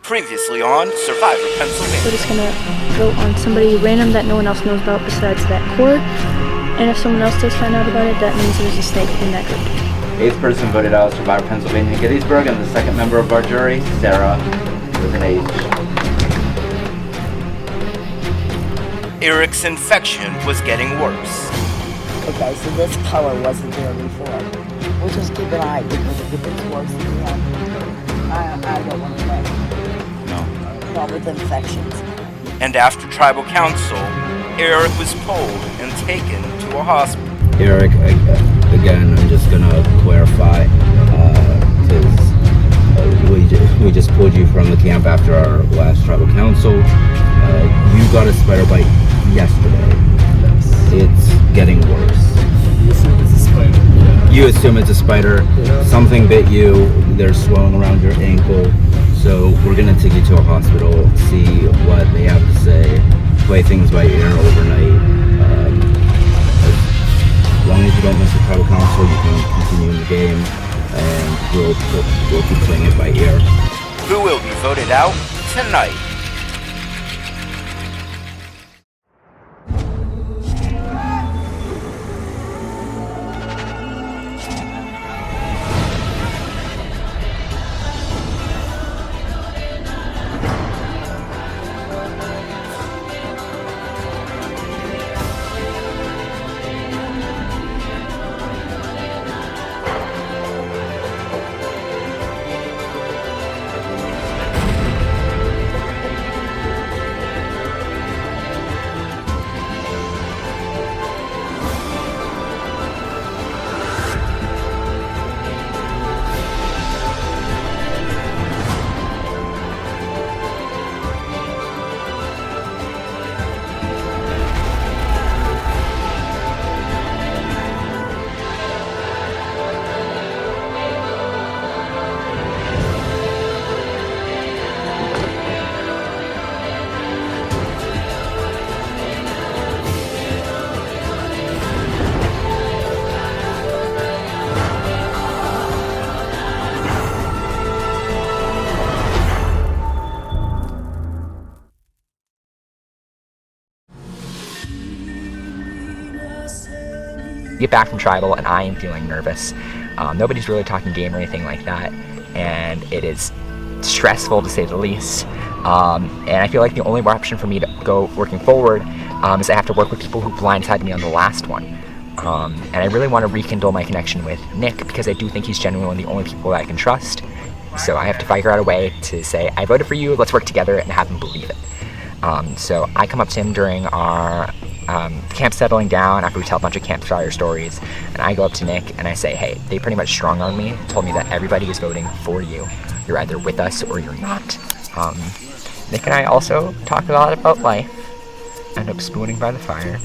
Previously on Survivor Pennsylvania. We're just gonna vote on somebody random that no one else knows about besides that core. And if someone else does find out about it, that means there's a snake in that group. Eighth person voted out of Survivor Pennsylvania, Gettysburg, and the second member of our jury, Sarah, with an H. Eric's infection was getting worse. Okay, so this color wasn't there before. We'll just keep an eye because if it's worse than that, I don't want to play. No. Not with infections. And after tribal council, Eric was pulled and taken to a hospital. Eric, again, I'm just gonna clarify, because we just pulled you from the camp after our last tribal council. You got a spider bite yesterday. It's getting worse. You assume it's a spider. Yeah. You assume it's a spider. Yeah. Something bit you. There's swelling around your ankle. So we're gonna take you to a hospital, see what they have to say, play things by ear overnight. As long as you don't miss the tribal council, you can continue in the game, and we'll keep playing it by ear. Who will be voted out tonight? Get back from tribal and I am feeling nervous. Nobody's really talking game or anything like that, and it is stressful to say the least. And I feel like the only option for me to go working forward is I have to work with people who blindsided me on the last one. And I really want to rekindle my connection with Nick because I do think he's genuinely the only people that I can trust. So I have to figure out a way to say, I voted for you, let's work together, and have him believe it. So I come up to him during our camp settling down after we tell a bunch of campfire stories, and I go up to Nick and I say, hey, they pretty much strong-armed me, told me that everybody is voting for you. You're either with us or you're not. Nick and I also talk a lot about life, end up spooning by the fire,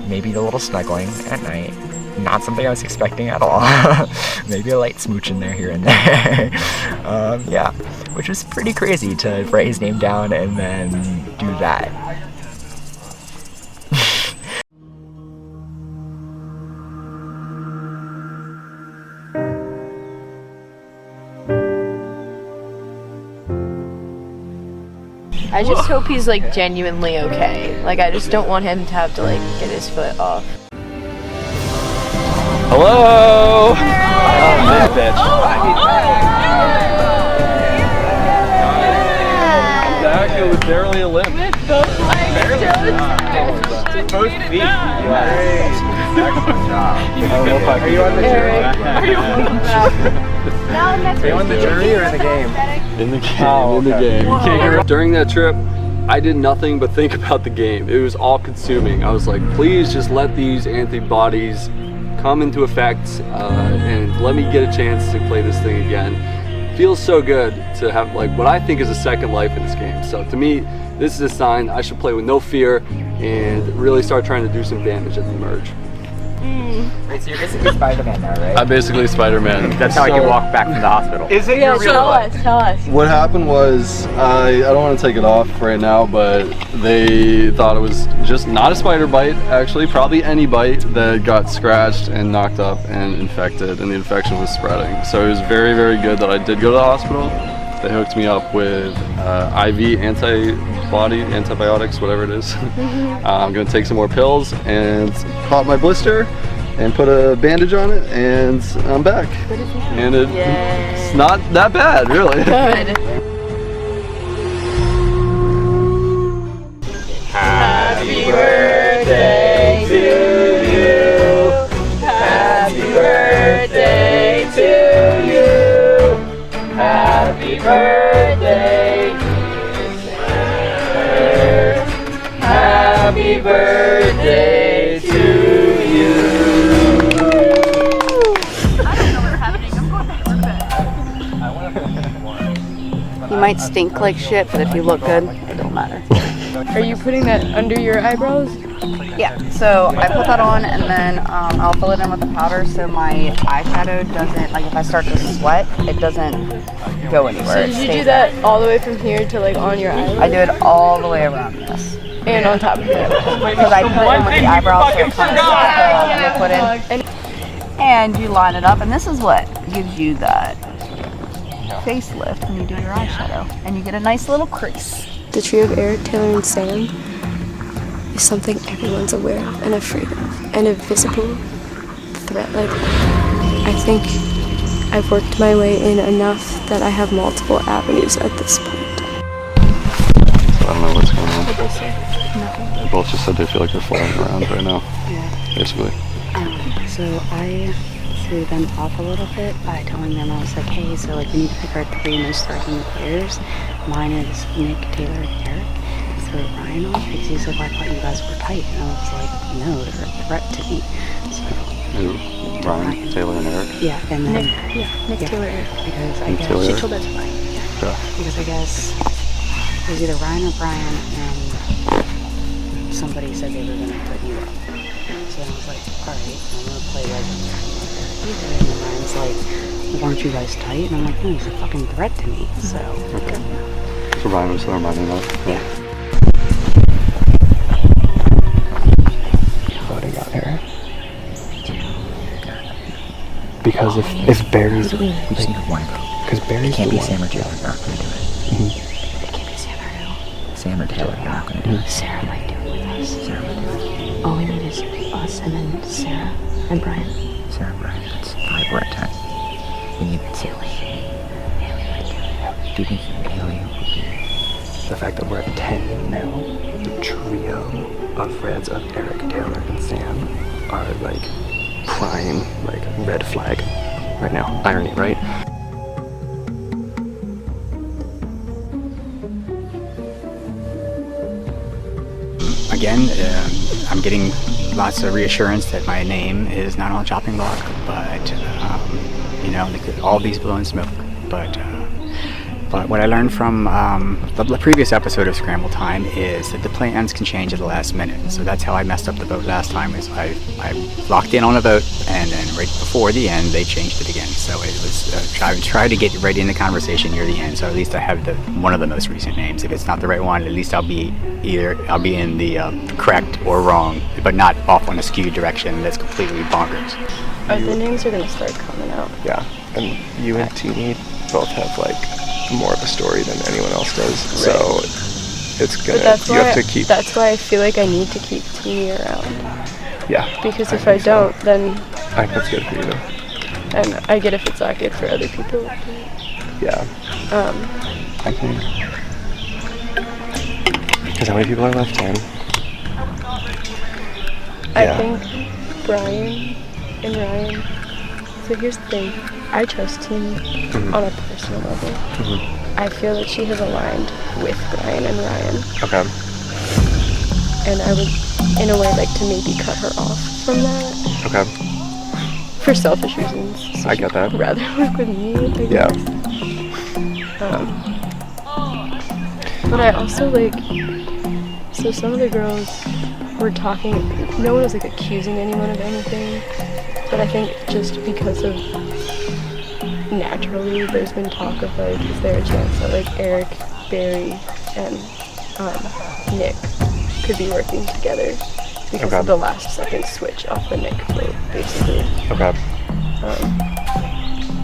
maybe a little snuggling at night. Not something I was expecting at all. Maybe a light smooch in there here and there. Yeah, which was pretty crazy to write his name down and then do that. I just hope he's like genuinely okay. Like I just don't want him to have to like get his foot off. Hello! Oh, man, bitch. I'm back. It was barely a limp. With both legs Both feet. Are you on the jury? Are you on the jury or in the game? In the game. Oh, okay. In the game. You can't hear. During that trip, I did nothing but think about the game. It was all consuming. I was like, please just let these antibodies come into effect and let me get a chance to play this thing again. Feels so good to have like what I think is a second life in this game. So to me, this is a sign I should play with no fear and really start trying to do some damage at the merge. Wait, so you're basically Spider-Man now, right? I'm basically Spider-Man. That's how I can walk back from the hospital. Is it your real life? Tell us. What happened was, I don't want to take it off right now, but they thought it was just not a spider bite, actually, probably any bite that got scratched and knocked up and infected, and the infection was spreading. So it was very, very good that I did go to the hospital. They hooked me up with IV antibiotics, whatever it is. I'm gonna take some more pills and pop my blister and put a bandage on it, and I'm back. And it's not that bad, really. Good. Happy birthday to you. Happy birthday to you. Happy birthday, dear. Happy birthday to you. I don't know what's happening. I'm going back. You might stink like shit, but if you look good, it don't matter. Are you putting that under your eyebrows? Yeah, so I put that on and then I'll fill it in with the powder so my eyeshadow doesn't, like if I start to sweat, it doesn't go anywhere. So did you do that all the way from here to like on your eyelid? I do it all the way around this. And on top of it. Because I put it in with the eyebrows so it comes liquid in. And you line it up, and this is what gives you that facelift when you do your eyeshadow. And you get a nice little crease. The trio of Eric, Taylor, and Sam is something everyone's aware of and afraid of, an invisible threat. Like, I think I've worked my way in enough that I have multiple avenues at this point. So I don't know what's going on. What did they say? Nothing. They both just said they feel like they're flying around right now. Yeah. Basically. So I threw them off a little bit by telling them, I was like, hey, so like we need to pick our 3 most striking players. Mine is Nick, Taylor, and Eric. Throw Ryan off because he's like, well, I thought you guys were tight. And I was like, no, they're a threat to me. So Ryan, Taylor, and Eric? Yeah, and then Nick, Taylor, Eric. Because I guess She told that to Ryan. Yeah. Because I guess it was either Ryan or Brian, and somebody said they were gonna put you up. So I was like, all right, I'm gonna play like and then Ryan's like, well, aren't you guys tight? And I'm like, no, he's a fucking threat to me. So Okay. So Ryan was reminding us. yeah. Voting out Eric. Because if Barry's, We just need one vote. because Barry's It can't the be one. Sam or Taylor. You're not going to do it. It can't be Sam or who? Sam or Taylor. You're not going to do it. Sarah might do it with us. Sarah would do it. All we need is us and then Sarah and Brian. Sarah and Brian. That's 5. We're at 10. We need Haley. Haley might do it. Do you think Haley would do it? The fact that we're at 10 now, the trio of Reds of Eric, Taylor, and Sam are like prime, like red flag right now. Irony, right? Again, I'm getting lots of reassurance that my name is not on the chopping block, but you know, all these blowing smoke. But what I learned from the previous episode of Scramble Time is that the plans can change at the last minute. So that's how I messed up the vote last time. Is I locked in on a vote, and then right before the end they changed it again. So it was I tried to get right in the conversation near the end. So at least I have one of the most recent names. If it's not the right one, at least I'll be in the correct or wrong, but not off on a skewed direction that's completely bonkers. The names are gonna start coming out. Yeah, and you and Teeny both have like more of a story than anyone else does. So it's gonna. You have to keep. That's why I feel like I need to keep Teeny around. Yeah. Because if I don't, then I think that's good for you though. and I get if it's not good for other people. Yeah. I can. Because how many people are left, Tim? I think Brian and Ryan. So here's the thing. I trust Teeny on a personal level. I feel that she has aligned with Brian and Ryan. Okay. And I would, in a way, like to maybe cut her off from that. Okay. For selfish reasons. So I get that. she'd rather work with me, I Yeah. guess. But I also like, so some of the girls were talking, no one was like accusing anyone of anything, but I think just because of naturally there's been talk of like, is there a chance that like Eric, Barry, and Nick could be working together because of the last second switch off the Nick vote, basically. Okay.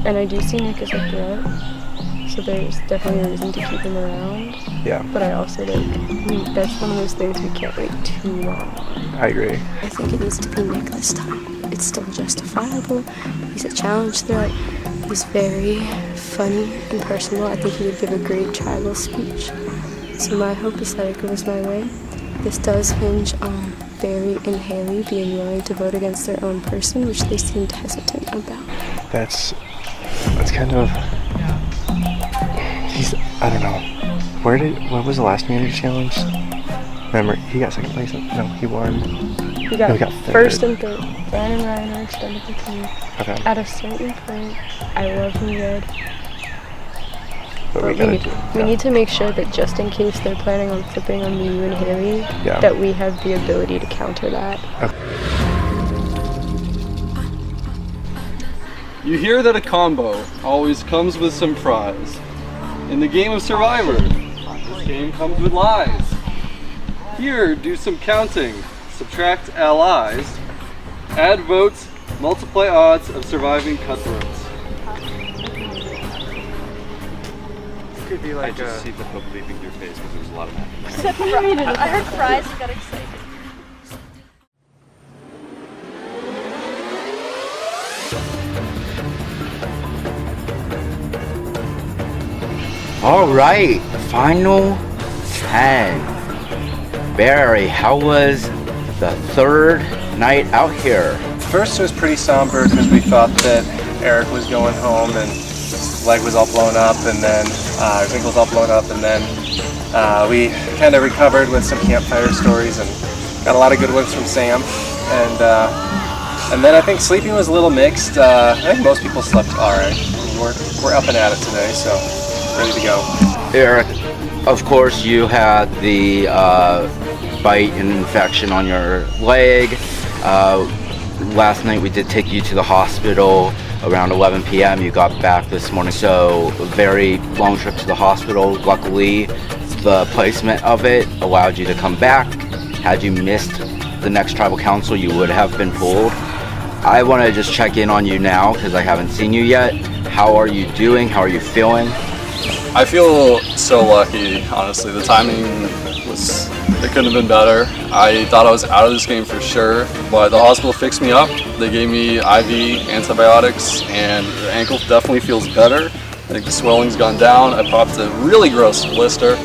And I do see Nick as a threat, so so there's definitely a reason to keep him around. Yeah. But I also that's one of those things we can't wait too long on. I agree. I think it needs to be Nick this time. It's still justifiable. He's a challenge threat. He's very funny and personal. I think he would give a great tribal speech. So my hope is that it goes my way. This does hinge on Barry and Haley being willing to vote against their own person, which they seemed hesitant about. That's kind of, I don't know. What was the last community challenge? Remember, he got second place. No, he won. We got third. first and third. Brian and Ryan are extended the team. Okay. At a certain point, I love him red. But we need to make sure that just in case they're planning on flipping on you and Haley, that we have the ability to counter that. You hear that a combo always comes with some prize. In the game of Survivor, this game comes with lies. Here, do some counting. Subtract allies. Add votes. Multiply odds of surviving cutthroats. Could be like I just see the hook leaving your face because there's a lot of that. I heard fries and got excited. All right, final 10. Barry, how was the third night out here? First, it was pretty somber because we thought that Eric was going home and his leg was all blown up, and then his ankle was all blown up, and then we kind of recovered with some campfire stories and got a lot of good ones from Sam. And then I think sleeping was a little mixed. I think most people slept all right. We're up and at it today, so ready to go. Eric, of course, you had the bite and infection on your leg. Last night we did take you to the hospital around 11 p.m. You got back this morning, so a very long trip to the hospital. Luckily, the placement of it allowed you to come back. Had you missed the next tribal council, you would have been pulled. I want to just check in on you now because I haven't seen you yet. How are you doing? How are you feeling? I feel so lucky, honestly. The timing it couldn't have been better. I thought I was out of this game for sure, but the hospital fixed me up. They gave me IV antibiotics, and the ankle definitely feels better. I think the swelling's gone down. I popped a really gross blister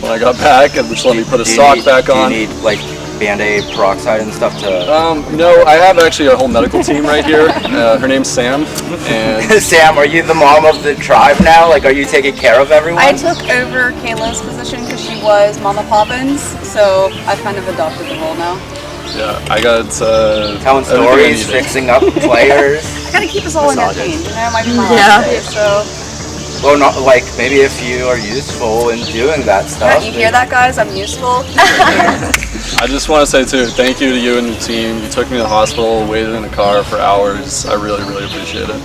when I got back, and which let me put a sock back on. Do you need like Band-Aid, peroxide and stuff to... No, I have actually a whole medical team right here. Her name's Sam. And Sam, are you the mom of the tribe now? Like, are you taking care of everyone? I took over Kayla's position because she was Mama Poppins, so I've kind of adopted the role now. Yeah, I got telling stories, fixing up players. I gotta keep us all entertained, you know, might be my last day, so... Well, not like maybe if you are useful in doing that stuff. Yeah, you hear that, guys? I'm useful. I just want to say too, thank you to you and your team. You took me to the hospital, waited in the car for hours. I really, really appreciate it.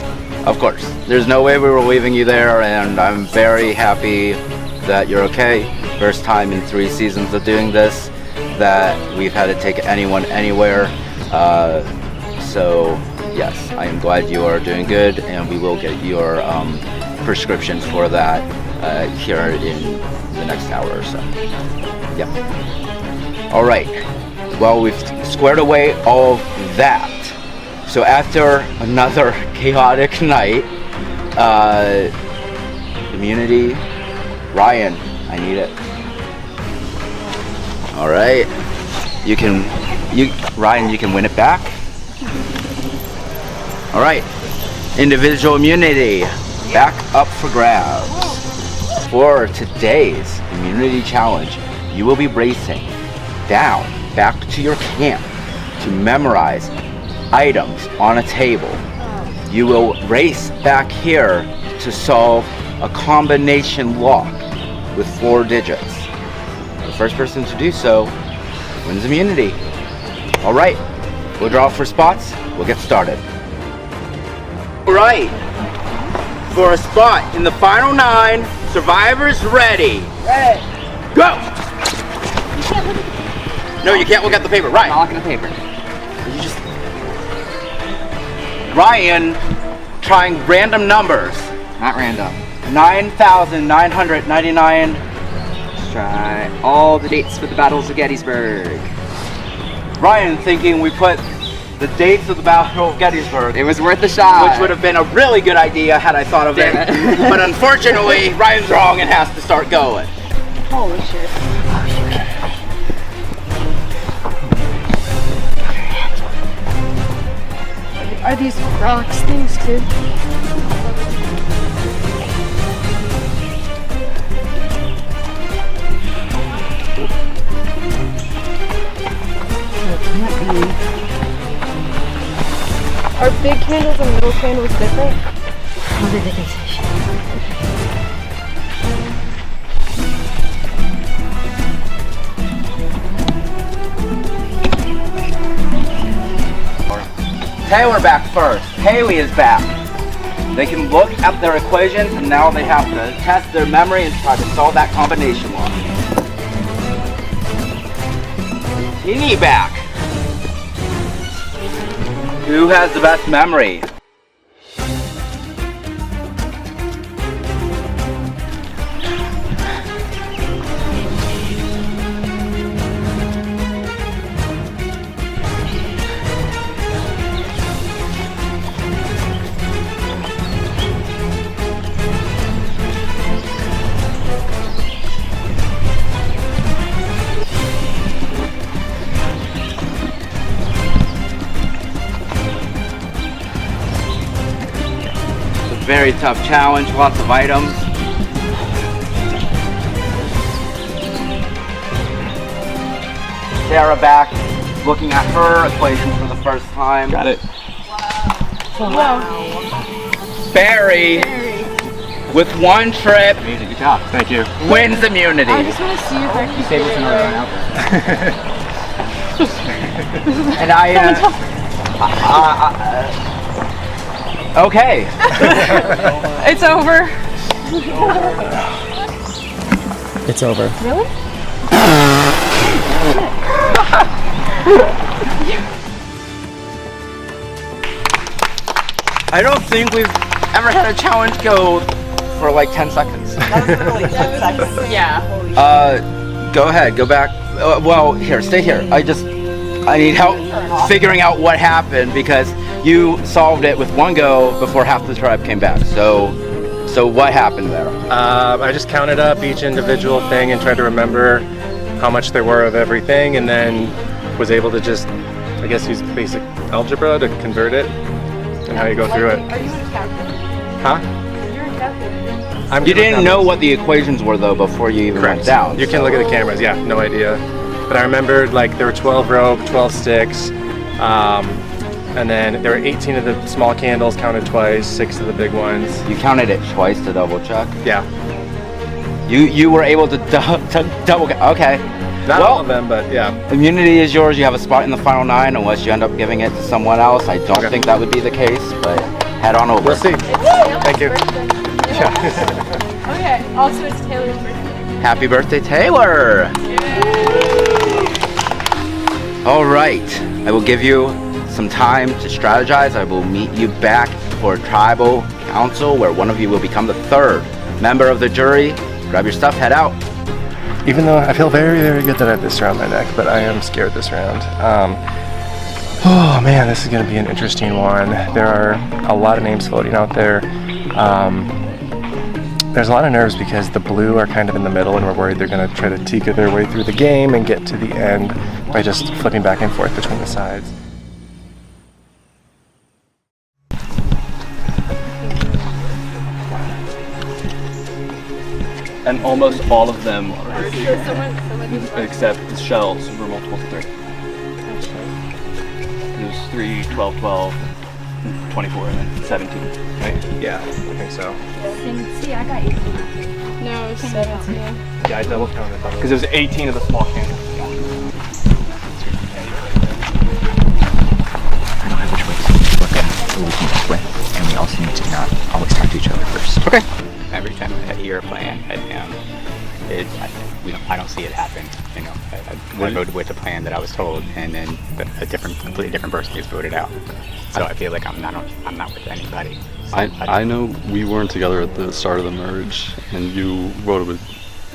Of course. There's no way we were leaving you there, and I'm very happy that you're okay. First time in 3 seasons of doing this that we've had to take anyone anywhere. So yes, I am glad you are doing good, and we will get your prescription for that here in the next hour or so. Yep. All right. Well, we've squared away all of that. So after another chaotic night, immunity, Ryan, I need it. All right. Ryan, you can win it back. All right. Individual immunity. Back up for grabs. For today's immunity challenge, you will be racing down back to your camp to memorize items on a table. You will race back here to solve a combination lock with 4 digits. The first person to do so wins immunity. All right, we'll draw for spots. We'll get started. All right. For a spot in the final 9, survivors ready. Ready. Go! No, you can't look at the paper. Ryan. I'm not looking at the paper. You just... Ryan, trying random numbers. Not random. 9,999. Let's try all the dates for the battles of Gettysburg. Ryan thinking we put the dates of the Battle of Gettysburg. It was worth a shot. Which would have been a really good idea had I thought of it. But unfortunately, Ryan's wrong and has to start going. Holy shit. Are these rocks things too? Are big candles and little candles different? What did they say? Taylor back first. Haley is back. They can look at their equations and now they have to test their memory and try to solve that combination law. Teeny back. Who has the best memory? Very tough challenge, lots of items. Sarah back, looking at her equation for the first time. Got it. Wow. Barry, with one trip, Amazing, good job. Thank you. wins immunity. I just want to see if I can Save this another one out there. And okay. It's over. It's over. Really? I don't think we've ever had a challenge go for like 10 seconds. Yeah. Go ahead, go back. Well, here, stay here. I need help figuring out what happened because you solved it with one go before half the tribe came back. So what happened there? I just counted up each individual thing and tried to remember how much there were of everything, and then was able to just, I guess, use basic algebra to convert it and how you go through it. Are you a captain? Huh? You're a captain. I'm You good with didn't know numbers. what the equations were though before you even Correct. went down. You can look at the cameras, yeah, no idea. But I remembered like there were 12 rope, 12 sticks, and then there were 18 of the small candles counted twice, 6 of the big ones. You counted it twice to double check. Yeah. You were able to double. Okay. Not Well, all of them, but yeah. Immunity is yours. You have a spot in the final 9 unless you end up giving it to someone else. I don't Okay. think that would be the case, but head on over. We'll see. Thank you. Okay. Also, it's Taylor's birthday. Happy birthday, Taylor! All right, I will give you some time to strategize. I will meet you back for tribal council where one of you will become the 3rd member of the jury. Grab your stuff, head out. Even though I feel very, very good that I have this around my neck, but I am scared this round. Oh man, this is going to be an interesting one. There are a lot of names floating out there. There's a lot of nerves because the blue are kind of in the middle and we're worried they're going to try to Tika their way through the game and get to the end by just flipping back and forth between the sides. And almost all of them are except the shells were multiple to 3. There's 3, 12, 12, 24, and then 17, right? Yeah, I think so. See, I got 18. No, it's 17. Yeah, I double counted. Because it was 18 of the small candles. I don't have a choice. Look at who we can work with, and we also need to not always talk to each other first. Okay. Every time I hear a plan, I don't see it happen. You know, I voted with the plan that I was told, and then a completely different person gets voted out. So I feel like I'm not with anybody. I know we weren't together at the start of the merge, and you wrote it with.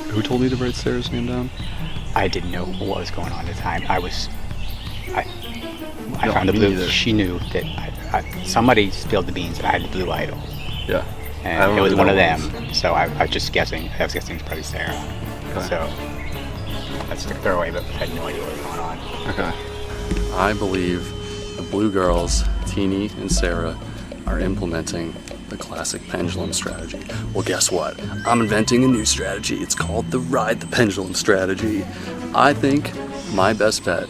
Who told you to write Sarah's name down? I didn't know what was going on at the time. I found the me blue. neither. She knew that somebody spilled the beans and I had the blue idol. Yeah. And it was know one who of it them. was. So I was just guessing. I was guessing it's probably Sarah. Okay. So that's a throwaway, but I had no idea what was going on. Okay. I believe the Blue Girls, Teeny and Sarah, are implementing the classic pendulum strategy. Well, guess what? I'm inventing a new strategy. It's called the Ride the Pendulum strategy. I think my best bet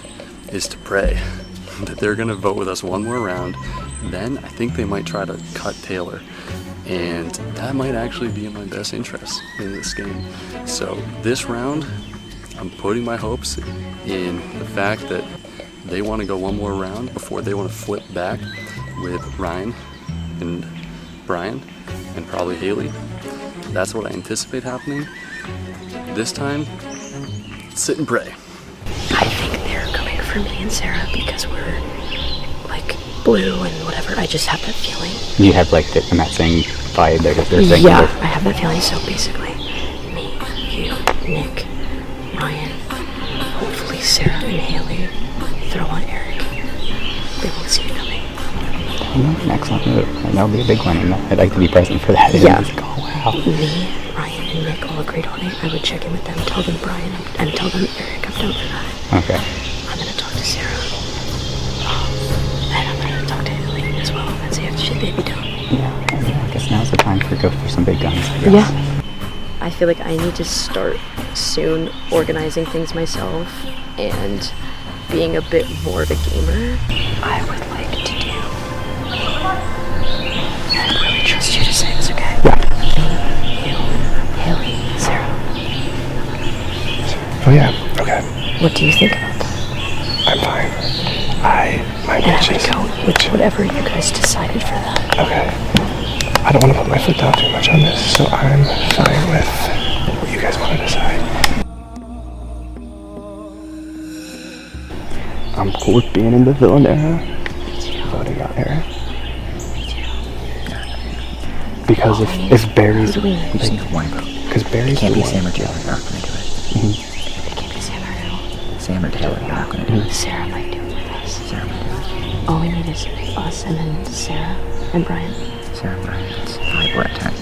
is to pray that they're gonna vote with us one more round. Then I think they might try to cut Taylor. And that might actually be in my best interest in this game. So this round, I'm putting my hopes in the fact that they want to go one more round before they want to flip back with Ryan and Brian and probably Haley. That's what I anticipate happening. This time, sit and pray. I think they're coming for me and Sarah because we're like blue and whatever. I just have that feeling. You have like the matching vibe that they're saying. Yeah, I have that feeling. So basically, me, you, Nick, Ryan, hopefully Sarah and Haley throw on Eric. They won't see it coming. An excellent move. And that would be a big one. And I'd like to be present for that. Yeah. Like, oh, wow. Me, Ryan, and Nick all agreed on it. I would check in with them, tell them Brian, and tell them Eric. I'm down for that. Okay. I'm gonna talk to Sarah. And I'm gonna talk to Haley as well and see if they'd be down. Yeah, I guess now's the time to go for some big guns, I guess. Yeah. I feel like I need to start soon organizing things myself and being a bit more of a gamer. I would like to do. I really trust you to say this, okay? Yeah. Me, you, Haley, Sarah. Oh yeah, okay. What do you think about that? I'm fine. My And I bitch would is... go with whatever you guys decided for that. Okay. I don't want to put my foot down too much on this, so I'm fine with what you guys want to decide. I'm cool with being in the villain era. Voting out era. Because if Barry's We just need one vote. because Barry's It can't the be one. Sam or Taylor. You're not going to do it. It can't be Sam or who? Sam or Taylor. You're not going to do it. Sarah might do it with us. Sarah might do it. All we need is us and then Sarah and Brian. Sarah and Brian. It's 5. We're at 10.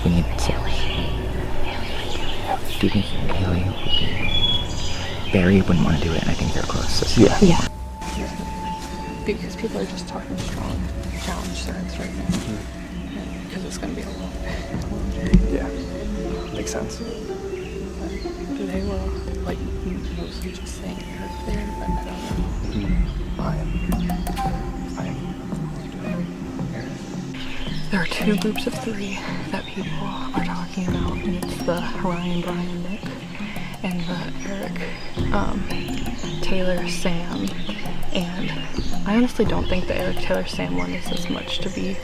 We need Haley. Do you think Haley would be... Barry wouldn't want to do it, and I think they're close. So Yeah. Yeah. Because people are just talking strong challenge threads right now. Because it's going to be a long day. Yeah. Makes sense. They will, like, mostly just saying Eric there, but I don't know. There are 2 groups of 3 that people are talking about, and it's the Ryan, Brian, Nick, and the Eric, Taylor, Sam, and I honestly don't think the Eric, Taylor, Sam one is as much to be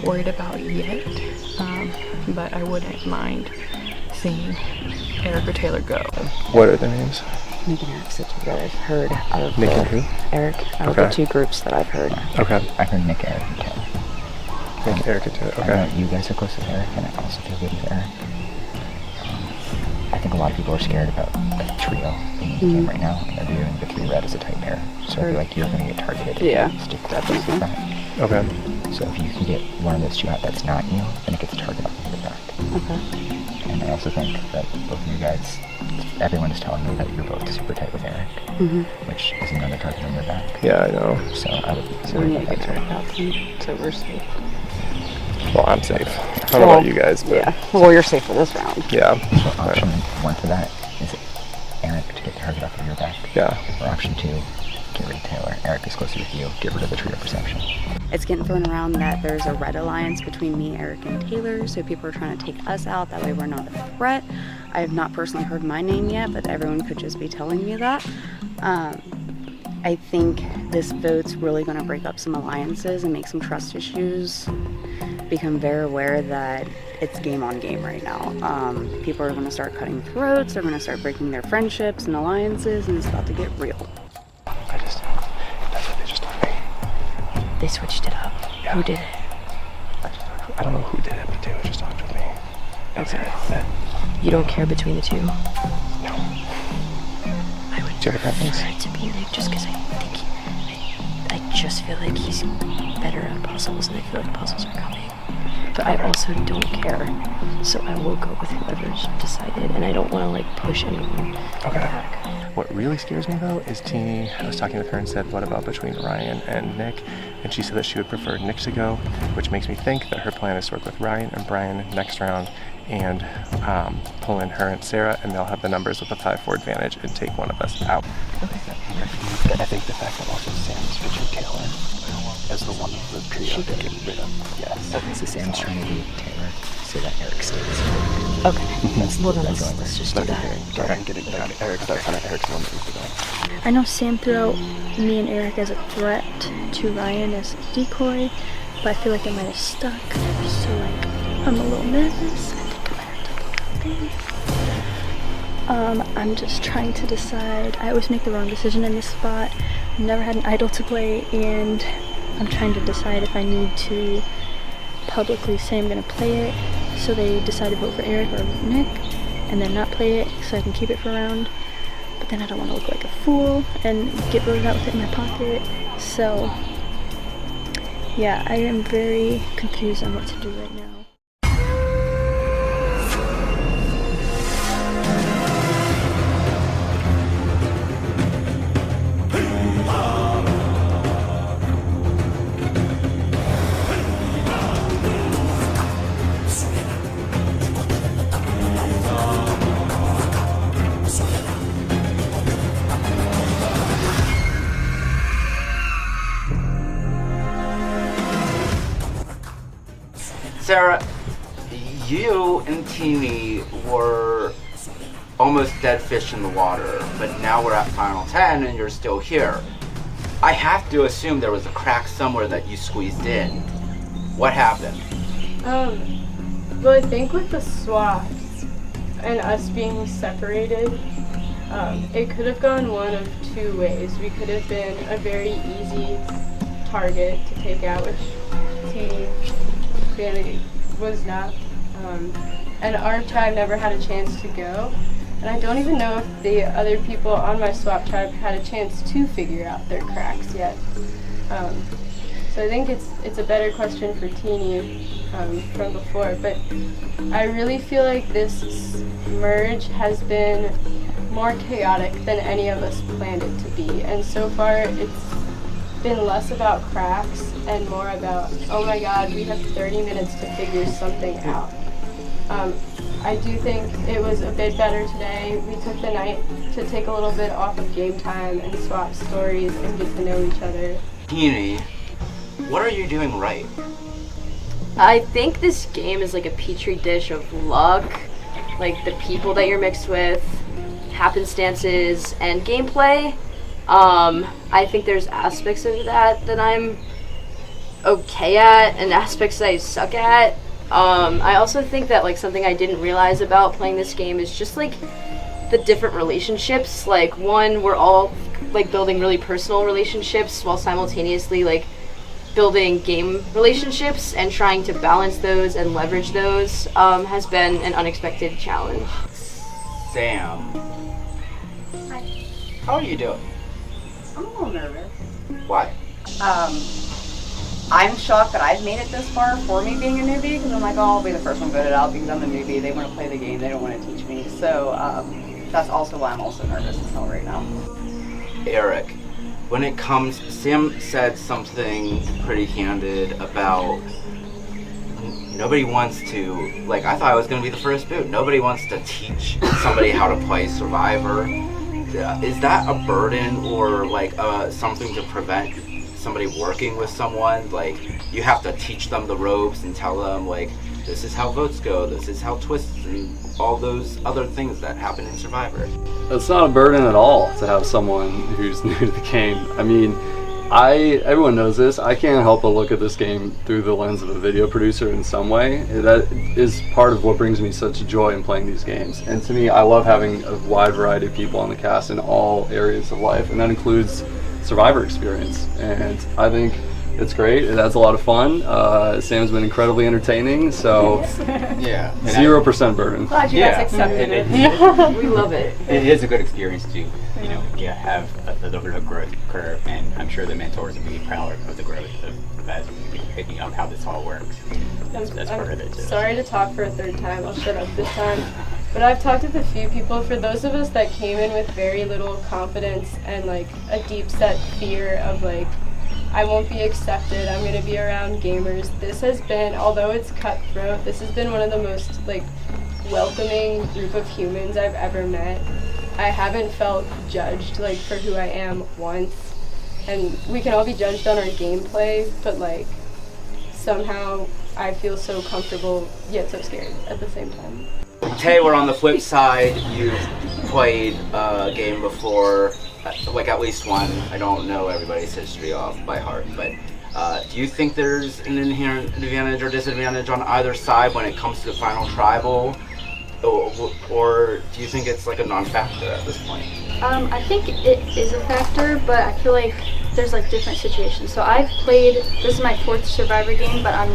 worried about yet, but I wouldn't mind seeing Eric or Taylor go. What are their names? Nick and Eric's the 2 that I've heard out of Nick and who? Eric out of the 2 groups that I've heard. Okay. I heard Nick, Eric, and Taylor. Nick, Eric, and Taylor. I Okay. know you guys are close with Eric, and I also feel good with Eric. I think a lot of people are scared about the trio in the game right now, and they're viewing the 3 red as a tight pair. So I feel like you're going to get targeted if Yeah, you stick with that. Okay. So if you can get one of those 2 out that's not you, then it gets targeted off of your back. Okay. And I also think that both of you guys, everyone is telling me that you're both super tight with Eric, which is another target on your back. Yeah, I know. So I would So we need to get Eric out then, so we're safe. Well, I'm safe. I don't know about you guys, but Yeah. Well, you're safe for this round. yeah. So option 1 for that is Eric to get targeted off of your back. Yeah. Or option 2, get rid of Taylor. Eric is closer with you. Get rid of the trio perception. It's getting thrown around that there's a red alliance between me, Eric, and Taylor, so people are trying to take us out. That way we're not a threat. I have not personally heard my name yet, but everyone could just be telling me that. I think this vote's really going to break up some alliances and make some trust issues become very aware that it's game on game right now. People are going to start cutting throats, they're going to start breaking their friendships and alliances, and it's about to get real. That's what they just told me. They switched it up. Yeah. Who did it? I don't know who did it, but Taylor just talked with me. Okay. You don't care between the two? No. I would Do you have a preference? prefer it to be Nick just because I think I just feel like he's better at puzzles and I feel like puzzles are coming. But I also don't care, so I will go with whoever's decided, and I don't want to like push anyone back. What really scares me though is Teeny. I was talking with her and said, what about between Ryan and Nick? And she said that she would prefer Nick to go, which makes me think that her plan is to work with Ryan and Brian next round and pull in her and Sarah, and they'll have the numbers with a 5-4 advantage and take one of us out. Okay. I think the fact that also Sam's pitching Taylor as the one of the trio to get rid of. Yes. Okay, so Sam's trying to beat Taylor so that Eric stays. Okay. Let's just do that. Eric's the one that needs to go. I know Sam threw out me and Eric as a threat to Ryan as a decoy, but I feel like it might have stuck. So like, I'm a little nervous. I think I might have to go with this. I'm just trying to decide. I always make the wrong decision in this spot. I've never had an idol to play, and I'm trying to decide if I need to publicly say I'm gonna play it, so they decide to vote for Eric or Nick, and then not play it so I can keep it for a round. But then I don't want to look like a fool and get voted out with it in my pocket. So yeah, I am very confused on what to do right now. Sarah, you and Teeny were almost dead fish in the water, but now we're at Final 10 and you're still here. I have to assume there was a crack somewhere that you squeezed in. What happened? Well, I think with the swaps and us being separated, it could have gone one of two ways. We could have been a very easy target to take out, which Teeny really was not. And our tribe never had a chance to go. And I don't even know if the other people on my swap tribe had a chance to figure out their cracks yet. So I think it's a better question for Teeny from before. But I really feel like this merge has been more chaotic than any of us planned it to be. And so far it's been less about cracks and more about, oh my god, we have 30 minutes to figure something out. I do think it was a bit better today. We took the night to take a little bit off of game time and swap stories and get to know each other. Teeny, what are you doing right? I think this game is like a petri dish of luck, like the people that you're mixed with, happenstances, and gameplay. I think there's aspects of that I'm okay at and aspects that I suck at. I also think that like something I didn't realize about playing this game is just like the different relationships. Like one, we're all like building really personal relationships while simultaneously like building game relationships, and trying to balance those and leverage those has been an unexpected challenge. Sam, how are you doing? I'm a little nervous. Why? I'm shocked that I've made it this far for me being a newbie, because I'm like, oh, I'll be the first one voted out because I'm the newbie. They want to play the game. They don't want to teach me. So that's also why I'm also nervous as hell right now. Eric, when it comes, Sam said something pretty candid about nobody wants to, like, I thought I was going to be the first boot. Nobody wants to teach somebody how to play Survivor. Is that a burden or like something to prevent somebody working with someone? Like, you have to teach them the ropes and tell them like, this is how votes go, this is how twists and all those other things that happen in Survivor. It's not a burden at all to have someone who's new to the game. I mean, everyone knows this, I can't help but look at this game through the lens of a video producer in some way. That is part of what brings me such joy in playing these games. And to me, I love having a wide variety of people on the cast in all areas of life, and that includes Survivor experience. And I think It's great. That's a lot of fun. Sam's been incredibly entertaining. So Yeah. 0% burden. Glad you guys accepted it. We love it. It is a good experience to, have a little bit of growth curve, and I'm sure the mentors will be proud of the growth of as picking up how this all works. That's part of it too. Sorry to talk for a third time. I'll shut up this time. But I've talked with a few people. For those of us that came in with very little confidence and like a deep set fear of like, I won't be accepted, I'm going to be around gamers. This has been, although it's cutthroat, this has been one of the most like welcoming group of humans I've ever met. I haven't felt judged like for who I am once. And we can all be judged on our gameplay, but like somehow I feel so comfortable yet so scared at the same time. Taylor, on the flip side, you've played a game before, like at least one. I don't know everybody's history off by heart, but do you think there's an inherent advantage or disadvantage on either side when it comes to the final tribal? Or do you think it's like a non-factor at this point? I think it is a factor, but I feel like there's like different situations. So I've played, this is my 4th Survivor game, but I'm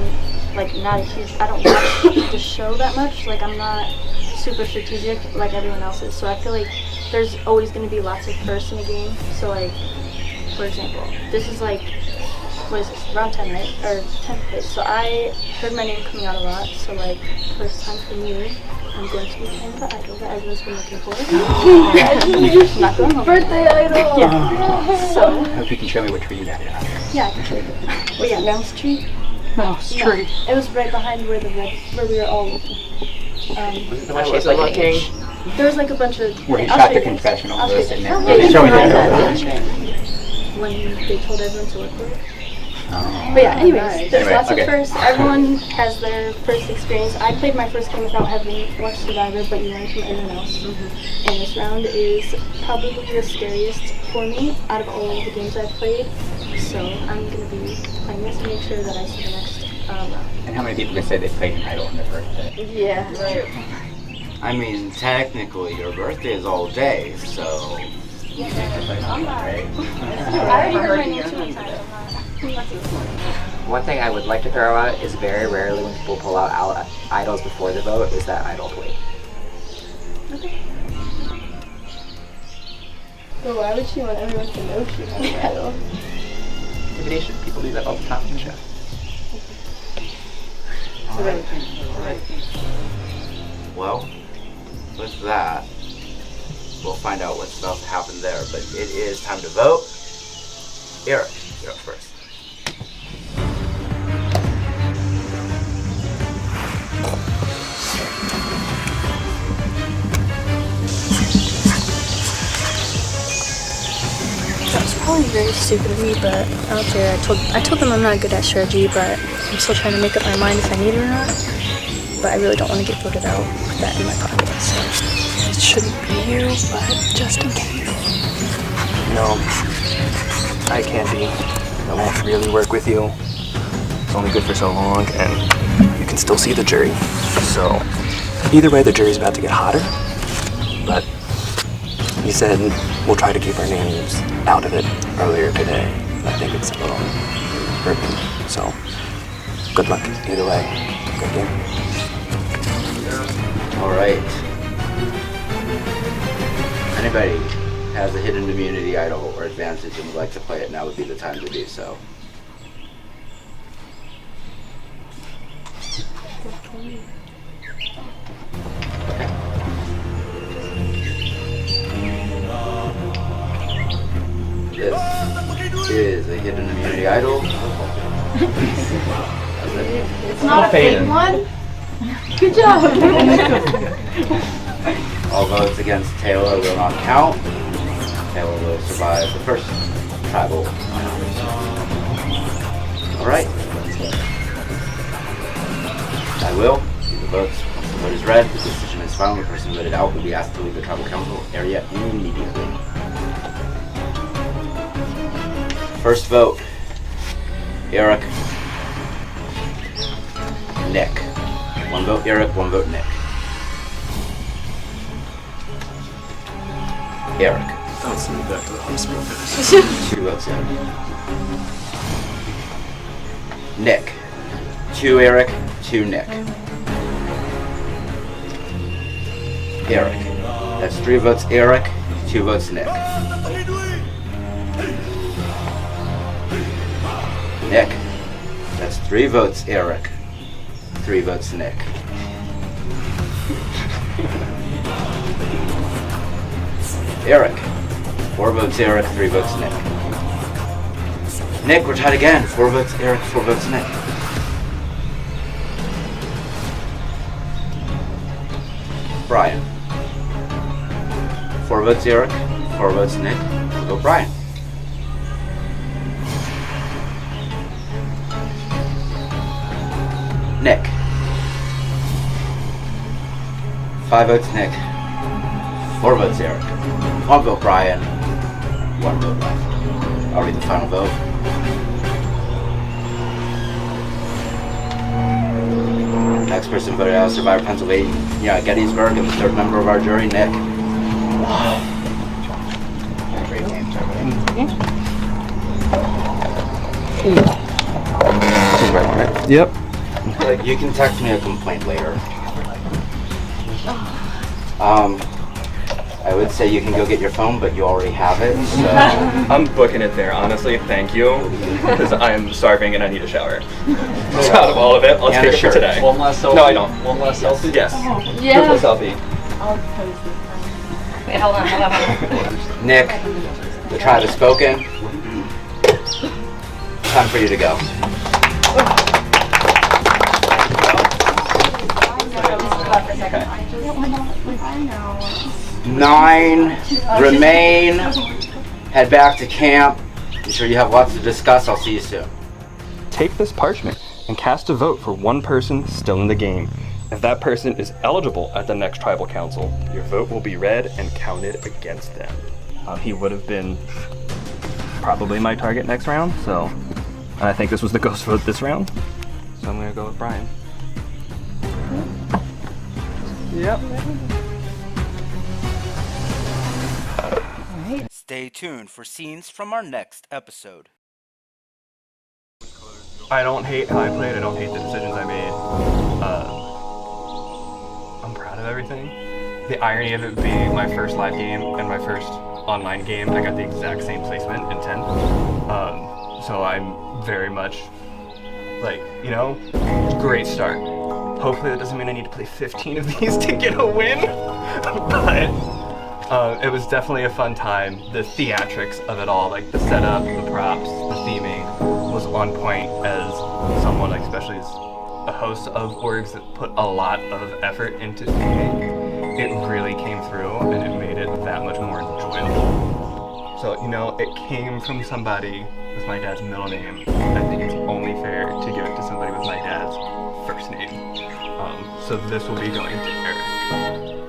like not a huge, I don't watch the show that much. Like I'm not super strategic like everyone else is. So I feel like there's always going to be lots of firsts in a game. So like, for example, this is like, what is this, round 10, right? Or 10th place. So I heard my name coming out a lot. So like, first time for me, I'm going to be playing the idol that everyone's been looking for. Not going home. Birthday idol! Yeah. So. I hope you can show me what tree you got it on. Yeah, I can show you. Well, yeah, mouse tree. Mouse tree. It was right behind where we were all looking. The one shaped like an H. There was like a bunch of. Where he I'll shot show the you guys. confessional. I'll show you. Sitting Yeah, there. you Show me can that. find that. When they told everyone to look for it. Oh. But yeah, anyways, there's lots okay. of firsts. Everyone has their first experience. I played my first game without having watched Survivor, but you learn from everyone else. And this round is probably the scariest for me out of all the games I've played. So I'm going to be playing this and make sure that I see the next round. And how many people can say they played an idol on their birthday? Yeah, right. I mean, technically, your birthday is all day, so. I'm not. I already heard my name too many times. One thing I would like to throw out is very rarely when people pull out idols before the vote is that idol plate. Okay. But why would she want everyone to know she has an idol? Intimidation. People do that all the time in the show. Well, with that, we'll find out what's about to happen there. But it is time to vote. Eric, you're up first. That was probably very stupid of me, but I don't care. I told them I'm not good at strategy, but I'm still trying to make up my mind if I need it or not. But I really don't want to get voted out with that in my pocket. So It shouldn't be you, but just in case. No, I can't be. I won't really work with you. It's only good for so long, and you can still see the jury. So, either way, the jury's about to get hotter. But you said we'll try to keep our names out of it earlier today. I think it's a little hurting. So, good luck either way. Good game. All right. Anybody has a hidden immunity idol or advantage and would like to play it, now would be the time to do so. This is a hidden immunity idol. It's not a fake one. Good job. All votes against Taylor will not count. Taylor will survive the first tribal. Alright. I will. The votes. Once the vote is read, the decision is final. The person voted out will be asked to leave the tribal council area immediately. First vote. Eric. Nick. One vote Eric, one vote Nick. Eric. I'll send you back to the hospital. 2 votes in. Nick. 2 Eric, 2 Nick. Eric. That's 3 votes Eric, 2 votes Nick. Nick. That's 3 votes Eric, 3 votes Nick. Eric. 4 votes Eric, 3 votes Nick. Nick, we're tied again. 4 votes Eric, 4 votes Nick. Brian. 4 votes Eric, 4 votes Nick. We'll go Brian. Nick. 5 votes Nick. 4 votes Eric. 1 vote Brian. 1 vote left. I'll read the final vote. Next person voted out of Survivor Pennsylvania, Gettysburg, and the 3rd member of our jury, Nick. Great game, Yep. You can text me a complaint later. I would say you can go get your phone, but you already have it, so... I'm booking it there, honestly, thank you, because I am starving and I need a shower. So out of all of it, I'll take it for today. One last selfie? No, I don't. One last selfie? Yes. Yeah. Triple selfie. I'll post this. Wait, hold on. Nick, the tribe has spoken. Time for you to go. Okay. 9 remain. Head back to camp. I'm sure you have lots to discuss. I'll see you soon. Take this parchment and cast a vote for one person still in the game. If that person is eligible at the next tribal council, your vote will be read and counted against them. He would have been probably my target next round, so and I think this was the ghost vote this round, so I'm gonna go with Brian. Yep. Stay tuned for scenes from our next episode. I don't hate how I played, I don't hate the decisions I made. I'm proud of everything. The irony of it being my first live game and my first online game, I got the exact same placement in 10th. So I'm very much, like, you know, great start. Hopefully that doesn't mean I need to play 15 of these to get a win, but it was definitely a fun time. The theatrics of it all, like the setup, the props, the theming, was on point as someone, like, especially as a host of orgs that put a lot of effort into theming. It really came through and it made it that much more enjoyable. So, you know, it came from somebody with my dad's middle name. I think it's only fair to give it to somebody with my dad's first name. So this will be going to Eric.